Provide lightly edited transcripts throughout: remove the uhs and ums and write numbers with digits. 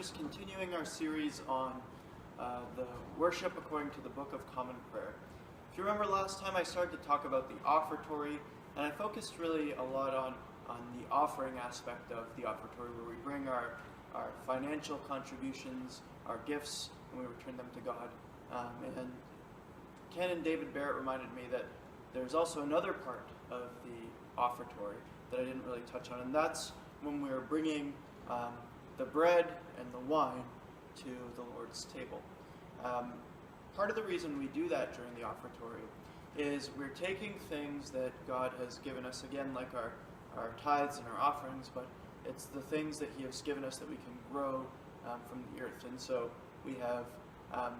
just continuing our series on the worship according to the Book of Common Prayer. If you remember last time, I started to talk about the Offertory, and I focused really a lot on the offering aspect of the Offertory, where we bring our financial contributions, our gifts, and we return them to God. And Canon David Barrett reminded me that there's also another part of the Offertory that I didn't really touch on, and that's when we're bringing the bread and the wine to the Lord's table. Part of the reason we do that during the Offertory is we're taking things that God has given us, again, like our tithes and our offerings, but it's the things that He has given us that we can grow from the earth. And so we have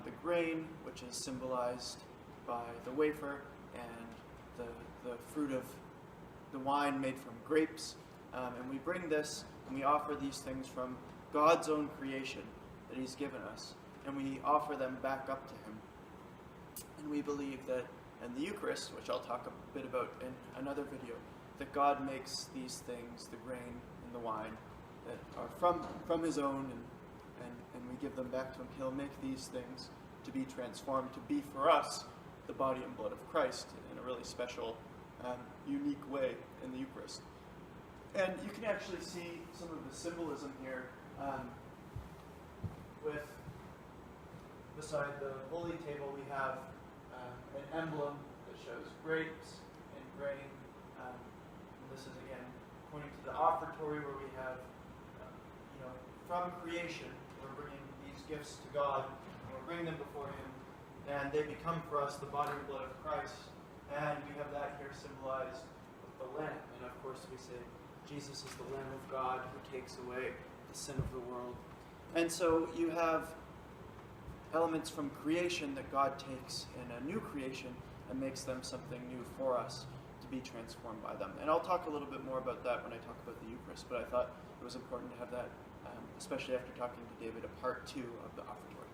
the grain, which is symbolized by the wafer, and the fruit of the wine made from grapes. And we bring this and we offer these things from God's own creation that He's given us, and we offer them back up to Him. And we believe that in the Eucharist, which I'll talk a bit about in another video, that God makes these things, the grain and the wine, that are from His own, and we give them back to Him. He'll make these things to be transformed, to be for us the body and blood of Christ in a really special, unique way in the Eucharist. And you can actually see some of the symbolism here with, beside the holy table, we have an emblem that shows grapes and grain. And this is, again, pointing to the Offertory, where we have, from creation, we're bringing these gifts to God, and we're bringing them before Him, and they become for us the body and blood of Christ. And we have that here symbolized with the Lamb. And of course we say, Jesus is the Lamb of God who takes away the sin of the world. And so you have elements from creation that God takes in a new creation and makes them something new for us to be transformed by them. And I'll talk a little bit more about that when I talk about the Eucharist, but I thought it was important to have that, especially after talking to David, a part 2 of the Offertory.